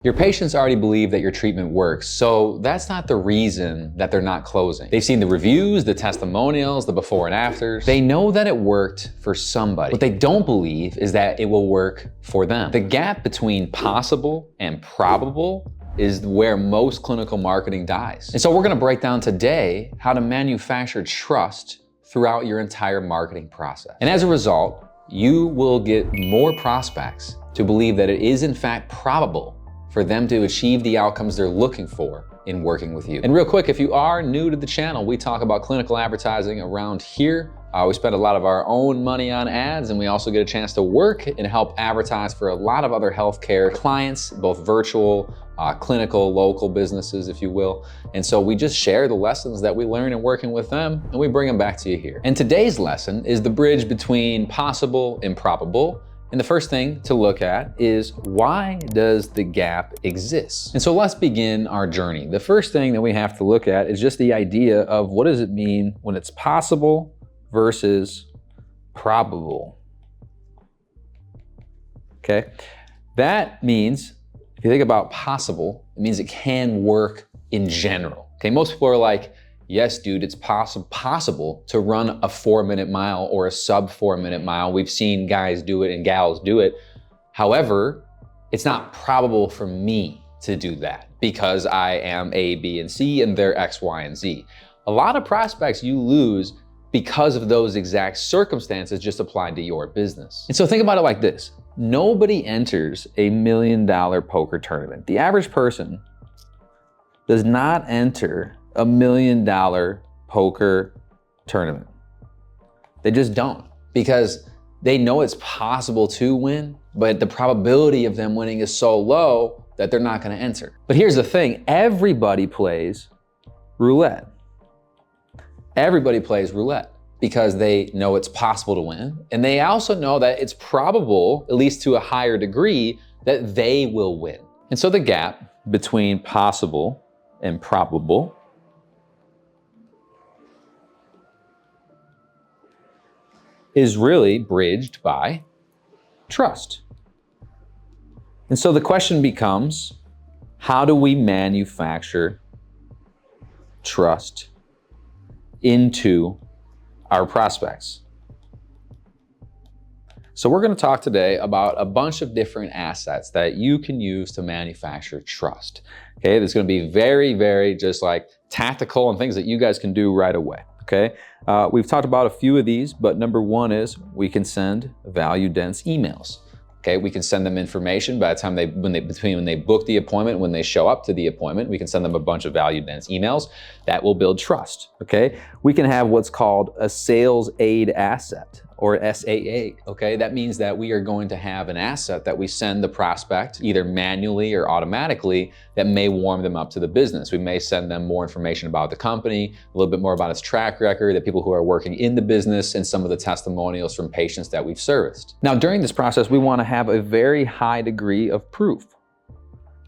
Your patients already believe that your treatment works, so that's not the reason that they're not closing. They've seen the reviews, the testimonials, the before and afters. They know that it worked for somebody. What they don't believe is that it will work for them. The gap between possible and probable is where most clinical marketing dies. And so we're gonna break down today how to manufacture trust throughout your entire marketing process. And as a result, you will get more prospects to believe that it is in fact probable for them to achieve the outcomes they're looking for in working with you. And real quick, if you are new to the channel, we talk about clinical advertising around here. We spend a lot of our own money on ads, and we also get a chance to work and help advertise for a lot of other healthcare clients, both virtual, clinical, local businesses, if you will. And so we just share the lessons that we learn in working with them, and we bring them back to you here. And today's lesson is the bridge between possible and probable. And the first thing to look at is, why does the gap exist? And so let's begin our journey. The first thing that we have to look at is just the idea of what does it mean when it's possible versus probable. Okay, that means, if you think about possible, it means it can work in general. Okay, most people are like, yes, dude, it's possible to run a 4-minute mile or a sub 4-minute mile. We've seen guys do it and gals do it. However, it's not probable for me to do that because I am A, B, and C, and they're X, Y, and Z. A lot of prospects you lose because of those exact circumstances just applied to your business. And so think about it like this. Nobody enters a $1 million poker tournament. The average person does not enter a $1 million poker tournament. They just don't, because they know it's possible to win, but the probability of them winning is so low that they're not gonna enter. But here's the thing, everybody plays roulette. Everybody plays roulette because they know it's possible to win, and they also know that it's probable, at least to a higher degree, that they will win. And so the gap between possible and probable is really bridged by trust. And so the question becomes, how do we manufacture trust into our prospects? So we're going to talk today about a bunch of different assets that you can use to manufacture trust. Okay, there's going to be very, very just like tactical and things that you guys can do right away. Okay, we've talked about a few of these, but number one is we can send value-dense emails. Okay, we can send them information by the time when they book the appointment, when they show up to the appointment, we can send them a bunch of value-dense emails that will build trust. Okay, we can have what's called a sales aid asset, or SAA. Okay, that means that we are going to have an asset that we send the prospect either manually or automatically that may warm them up to the business. We may send them more information about the company, a little bit more about its track record, the people who are working in the business, and some of the testimonials from patients that we've serviced. Now, during this process, we want to have a very high degree of proof.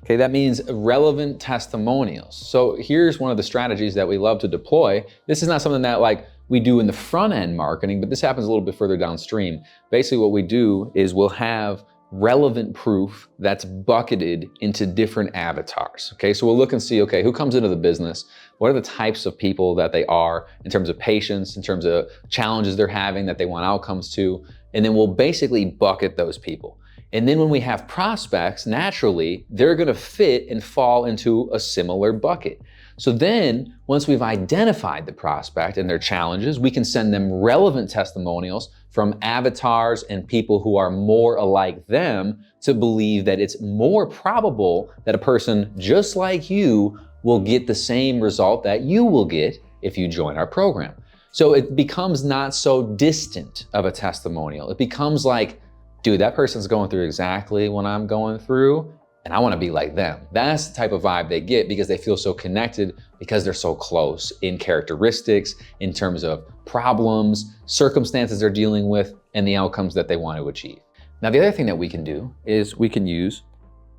Okay, that means relevant testimonials. So here's one of the strategies that we love to deploy. This is not something that like we do in the front end marketing, but this happens a little bit further downstream. Basically what we do is we'll have relevant proof that's bucketed into different avatars. Okay, so we'll look and see, okay, who comes into the business? What are the types of people that they are in terms of patients, in terms of challenges they're having that they want outcomes to, and then we'll basically bucket those people. And then when we have prospects, naturally, they're gonna fit and fall into a similar bucket. So then, once we've identified the prospect and their challenges, we can send them relevant testimonials from avatars and people who are more alike them to believe that it's more probable that a person just like you will get the same result that you will get if you join our program. So it becomes not so distant of a testimonial. It becomes like, dude, that person's going through exactly what I'm going through, and I want to be like them. That's the type of vibe they get because they feel so connected, because they're so close in characteristics, in terms of problems, circumstances they're dealing with, and the outcomes that they want to achieve. Now, the other thing that we can do is we can use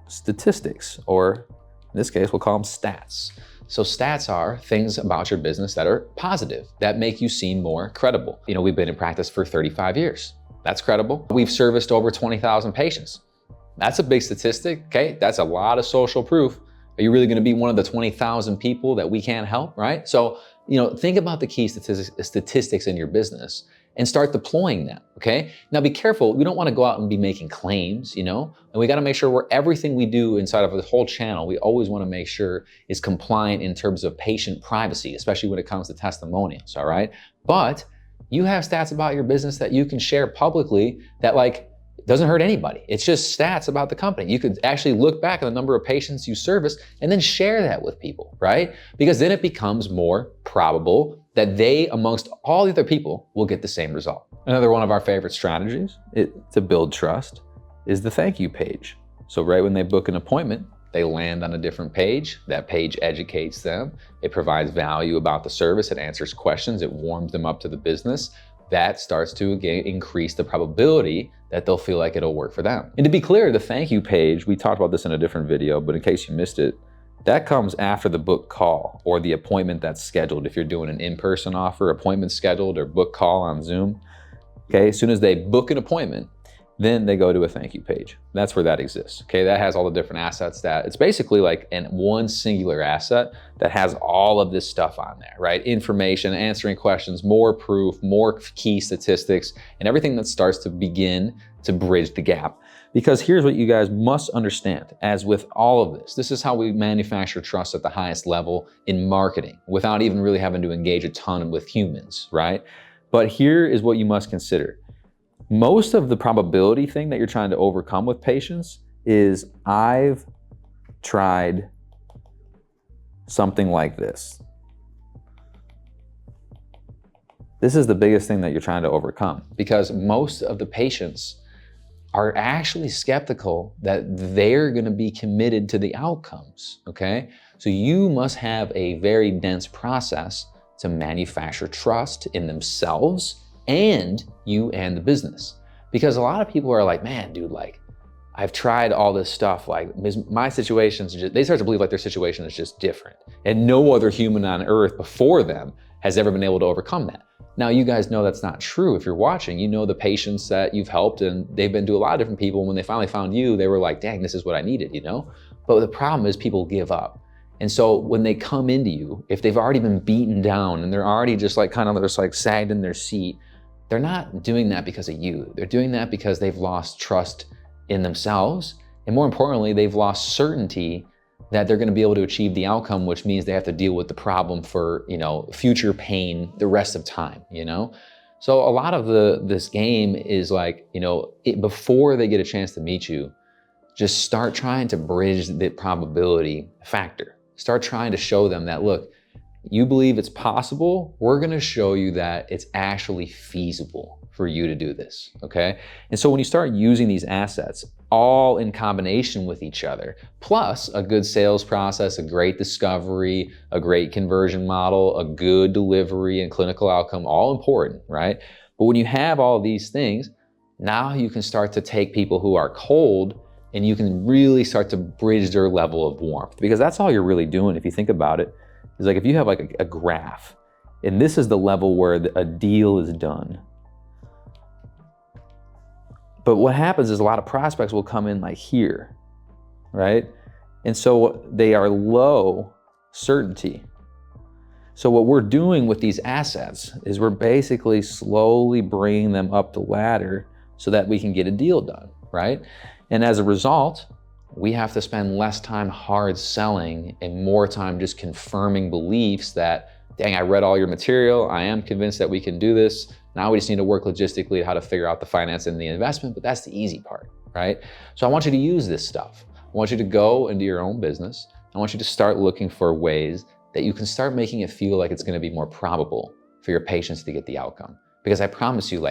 statistics, or in this case, we'll call them stats. So stats are things about your business that are positive, that make you seem more credible. We've been in practice for 35 years. That's credible. We've serviced over 20,000 patients. That's a big statistic, okay? That's a lot of social proof. Are you really gonna be one of the 20,000 people that we can't help, right? So, think about the key statistics in your business and start deploying them, okay? Now be careful, we don't wanna go out and be making claims, and we gotta make sure everything we do inside of the whole channel, we always wanna make sure is compliant in terms of patient privacy, especially when it comes to testimonials, all right? But you have stats about your business that you can share publicly that doesn't hurt anybody. It's just stats about the company. You could actually look back at the number of patients you service and then share that with people, right? Because then it becomes more probable that they, amongst all the other people, will get the same result. Another one of our favorite strategies to build trust is the thank you page. So right when they book an appointment, they land on a different page. That page educates them. It provides value about the service. It answers questions. It warms them up to the business. That starts to again increase the probability that they'll feel like it'll work for them. And to be clear, the thank you page, we talked about this in a different video, but in case you missed it, that comes after the book call or the appointment that's scheduled. If you're doing an in-person offer, appointment scheduled, or book call on Zoom, okay, as soon as they book an appointment, then they go to a thank you page. That's where that exists, okay? That has all the different assets it's basically like one singular asset that has all of this stuff on there, right? Information, answering questions, more proof, more key statistics, and everything that starts to begin to bridge the gap. Because here's what you guys must understand, as with all of this is how we manufacture trust at the highest level in marketing without even really having to engage a ton with humans, right? But here is what you must consider. Most of the probability thing that you're trying to overcome with patients is I've tried something like this. This is the biggest thing that you're trying to overcome because most of the patients are actually skeptical that they're going to be committed to the outcomes, okay? So you must have a very dense process to manufacture trust in themselves and you and the business. Because a lot of people are like, man, dude, I've tried all this stuff, my situation's just, they start to believe their situation is just different. And no other human on earth before them has ever been able to overcome that. Now, you guys know that's not true. If you're watching, you know the patients that you've helped and they've been to a lot of different people. When they finally found you, they were like, dang, this is what I needed, But the problem is people give up. And so when they come into you, if they've already been beaten down and they're already just sagged in their seat, they're not doing that because of you. They're doing that because they've lost trust in themselves. And more importantly, they've lost certainty that they're going to be able to achieve the outcome, which means they have to deal with the problem for, future pain the rest of time, So a lot of this game is before they get a chance to meet you, just start trying to bridge the probability factor. Start trying to show them that, look, you believe it's possible, we're gonna show you that it's actually feasible for you to do this, okay? And so when you start using these assets, all in combination with each other, plus a good sales process, a great discovery, a great conversion model, a good delivery and clinical outcome, all important, right? But when you have all these things, now you can start to take people who are cold and you can really start to bridge their level of warmth, because that's all you're really doing if you think about it. Is if you have a graph, and this is the level where a deal is done. But what happens is a lot of prospects will come in here, right? And so they are low certainty. So what we're doing with these assets is we're basically slowly bringing them up the ladder so that we can get a deal done, right? And as a result, we have to spend less time hard selling and more time just confirming beliefs that, dang, I read all your material, I am convinced that we can do this. Now we just need to work logistically how to figure out the finance and the investment, but that's the easy part, right? So I want you to use this stuff. I want you to go into your own business. I want you to start looking for ways that you can start making it feel like it's gonna be more probable for your patients to get the outcome. Because I promise you,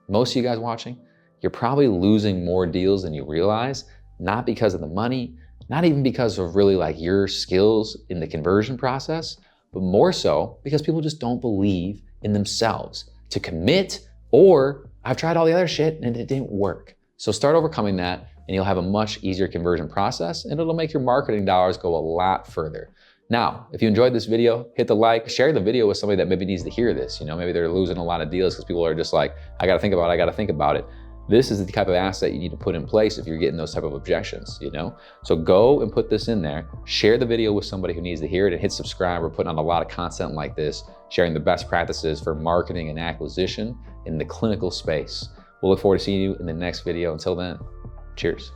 most of you guys watching, you're probably losing more deals than you realize, not because of the money, not even because of really your skills in the conversion process, but more so because people just don't believe in themselves to commit, or I've tried all the other shit and it didn't work. So start overcoming that and you'll have a much easier conversion process and it'll make your marketing dollars go a lot further. Now, if you enjoyed this video, hit the like, share the video with somebody that maybe needs to hear this. Maybe they're losing a lot of deals because people are just I gotta think about it. This is the type of asset you need to put in place if you're getting those type of objections, you know? So go and put this in there, share the video with somebody who needs to hear it, and hit subscribe. We're putting on a lot of content like this, sharing the best practices for marketing and acquisition in the clinical space. We'll look forward to seeing you in the next video. Until then, cheers.